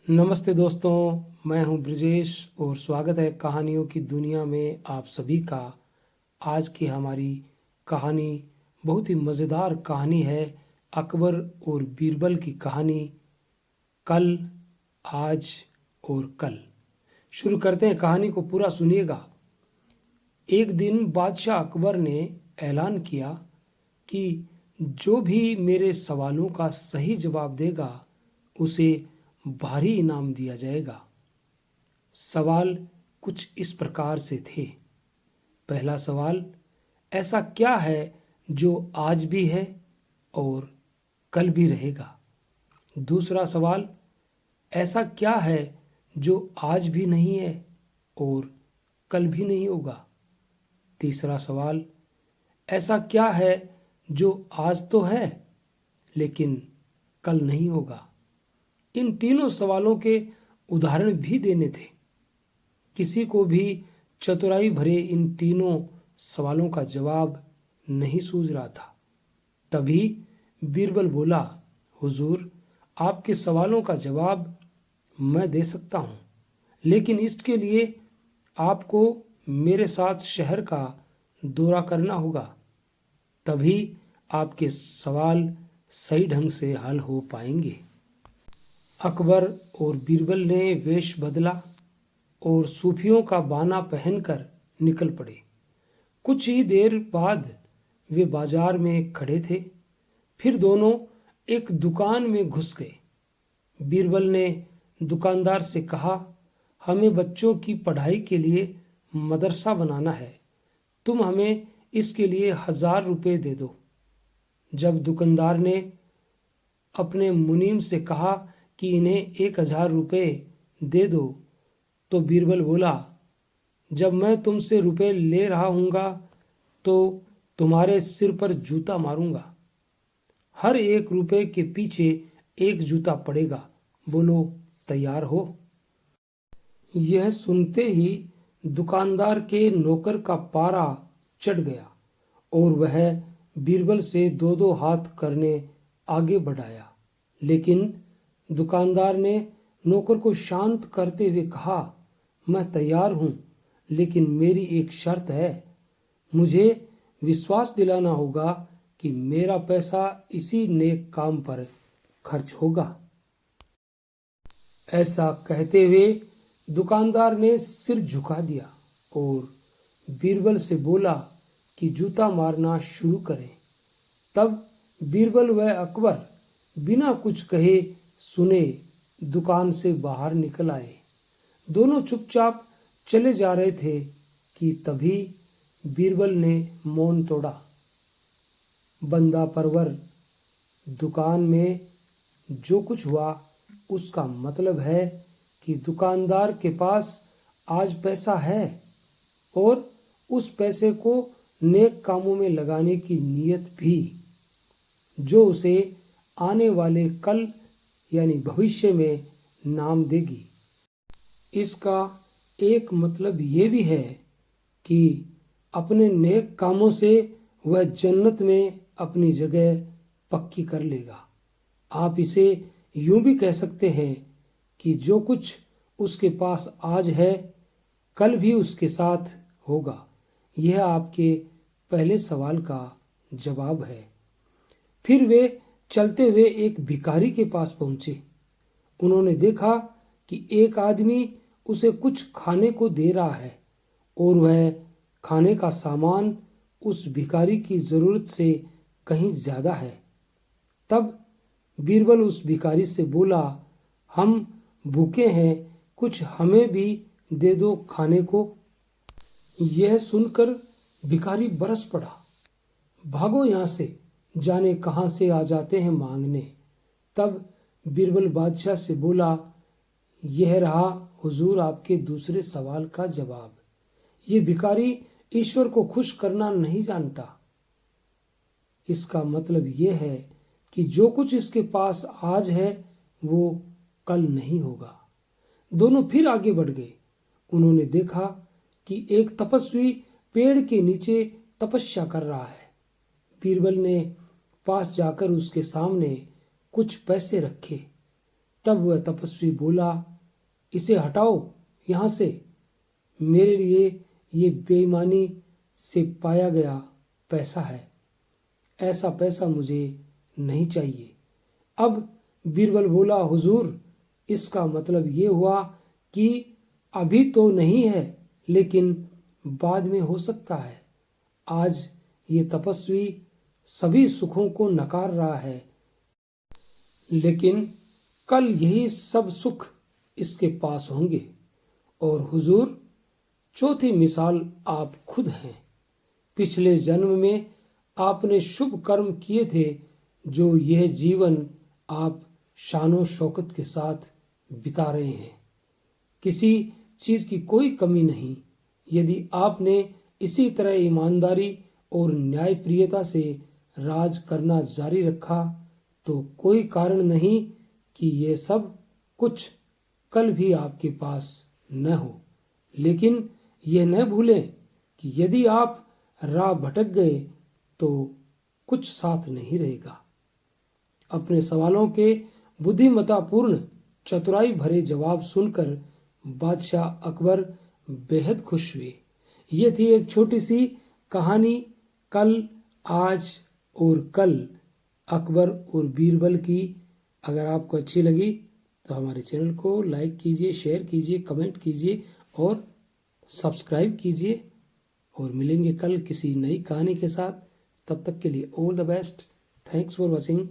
नमस्ते दोस्तों, मैं हूं ब्रजेश और स्वागत है कहानियों की दुनिया में आप सभी का। आज की हमारी कहानी बहुत ही मज़ेदार कहानी है। अकबर और बीरबल की कहानी। कल, आज और कल। शुरू करते हैं, कहानी को पूरा सुनिएगा। एक दिन बादशाह अकबर ने ऐलान किया कि जो भी मेरे सवालों का सही जवाब देगा उसे भारी इनाम दिया जाएगा। सवाल कुछ इस प्रकार से थे। पहला सवाल, ऐसा क्या है जो आज भी है और कल भी रहेगा? दूसरा सवाल, ऐसा क्या है जो आज भी नहीं है और कल भी नहीं होगा? तीसरा सवाल, ऐसा क्या है जो आज तो है लेकिन कल नहीं होगा? इन तीनों सवालों के उदाहरण भी देने थे। किसी को भी चतुराई भरे इन तीनों सवालों का जवाब नहीं सूझ रहा था। तभी बीरबल बोला, हुजूर, आपके सवालों का जवाब मैं दे सकता हूँ, लेकिन इसके लिए आपको मेरे साथ शहर का दौरा करना होगा। तभी आपके सवाल सही ढंग से हल हो पाएंगे। अकबर और बीरबल ने वेश बदला और सूफियों का बाना पहनकर निकल पड़े। कुछ ही देर बाद वे बाजार में खड़े थे। फिर दोनों एक दुकान में घुस गए। बीरबल ने दुकानदार से कहा, हमें बच्चों की पढ़ाई के लिए मदरसा बनाना है। तुम हमें इसके लिए 1000 रुपये दे दो। जब दुकानदार ने अपने मुनीम से कहा कि इन्हें 1000 रुपये दे दो, तो बीरबल बोला, जब मैं तुमसे रुपए ले रहा हूँगा तो तुम्हारे सिर पर जूता मारूंगा। हर 1 रुपए के पीछे 1 जूता पड़ेगा। बोलो, तैयार हो? यह सुनते ही दुकानदार के नौकर का पारा चढ़ गया और वह बीरबल से 2-2 हाथ करने आगे बढ़ाया। लेकिन दुकानदार ने नौकर को शांत करते हुए कहा, मैं तैयार हूं, लेकिन मेरी एक शर्त है। मुझे विश्वास दिलाना होगा कि मेरा पैसा इसी नेक काम पर खर्च होगा। ऐसा कहते हुए दुकानदार ने सिर झुका दिया और बीरबल से बोला कि जूता मारना शुरू करें। तब बीरबल व अकबर बिना कुछ कहे सुने दुकान से बाहर निकल आए। दोनों चुपचाप चले जा रहे थे कि तभी बीरबल ने मौन तोड़ा। बंदा परवर, दुकान में जो कुछ हुआ उसका मतलब है कि दुकानदार के पास आज पैसा है और उस पैसे को नेक कामों में लगाने की नीयत भी, जो उसे आने वाले कल यानी भविष्य में नाम देगी। इसका एक मतलब ये भी है कि अपने नेक कामों से वह जन्नत में अपनी जगह पक्की कर लेगा। आप इसे यूं भी कह सकते हैं कि जो कुछ उसके पास आज है, कल भी उसके साथ होगा। यह आपके पहले सवाल का जवाब है। फिर वे चलते हुए एक भिखारी के पास पहुंचे। उन्होंने देखा कि एक आदमी उसे कुछ खाने को दे रहा है और वह खाने का सामान उस भिखारी की जरूरत से कहीं ज्यादा है। तब बीरबल उस भिखारी से बोला, हम भूखे हैं, कुछ हमें भी दे दो खाने को। यह सुनकर भिखारी बरस पड़ा, भागो यहां से, जाने कहां से आ जाते हैं मांगने। तब बीरबल बादशाह से बोला, यह रहा हुजूर आपके दूसरे सवाल का जवाब। ये भिखारी ईश्वर को खुश करना नहीं जानता। इसका मतलब यह है कि जो कुछ इसके पास आज है वो कल नहीं होगा। दोनों फिर आगे बढ़ गए। उन्होंने देखा कि एक तपस्वी पेड़ के नीचे तपस्या कर रहा है। बीरबल ने पास जाकर उसके सामने कुछ पैसे रखे। तब वह तपस्वी बोला, इसे हटाओ यहाँ से, मेरे लिए ये बेईमानी से पाया गया पैसा है, ऐसा पैसा मुझे नहीं चाहिए। अब बीरबल बोला, हुजूर, इसका मतलब ये हुआ कि अभी तो नहीं है, लेकिन बाद में हो सकता है। आज ये तपस्वी सभी सुखों को नकार रहा है, लेकिन कल यही सब सुख इसके पास होंगे। और हुजूर, चौथी मिसाल आप खुद हैं। पिछले जन्म में आपने शुभ कर्म किए थे, जो यह जीवन आप शानो शौकत के साथ बिता रहे हैं। किसी चीज की कोई कमी नहीं। यदि आपने इसी तरह ईमानदारी और न्यायप्रियता से राज करना जारी रखा, तो कोई कारण नहीं कि ये सब कुछ कल भी आपके पास न हो। लेकिन ये न भूलें कि यदि आप राह भटक गए तो कुछ साथ नहीं रहेगा। अपने सवालों के बुद्धिमत्तापूर्ण चतुराई भरे जवाब सुनकर बादशाह अकबर बेहद खुश हुए। ये थी एक छोटी सी कहानी, कल, आज और कल, अकबर और बीरबल की। अगर आपको अच्छी लगी तो हमारे चैनल को लाइक कीजिए, शेयर कीजिए, कमेंट कीजिए और सब्सक्राइब कीजिए। और मिलेंगे कल किसी नई कहानी के साथ। तब तक के लिए all the best. Thanks for watching.